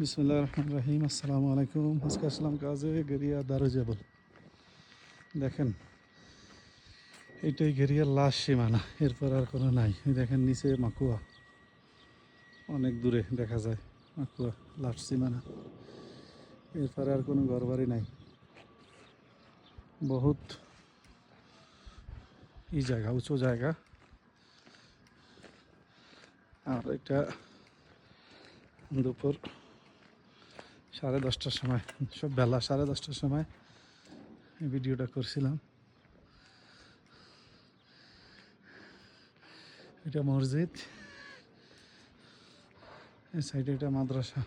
বিসমুল্লাহির রহমানির রহিম। আসসালামু আলাইকুম। আজকে আসলাম কাজে গেরিয়া দারুজাবল। দেখেন, এইটাই গেরিয়ার লাশ সীমানা, এরপর আর কোনো নাই। দেখেন নিচে মাকুয়া, অনেক দূরে দেখা যায় মাকুয়া লাশ সীমানা, এরপর আর কোনো ঘরবাড়ি নাই। বহুত জায়গা, উঁচু জায়গা। আর এটা দুপুর 10:30টার সময়, সব বেলা 10:30টার সময় এই ভিডিওটা করছিলাম। এটা মসজিদ, এই সাইডে এটা মাদ্রাসা।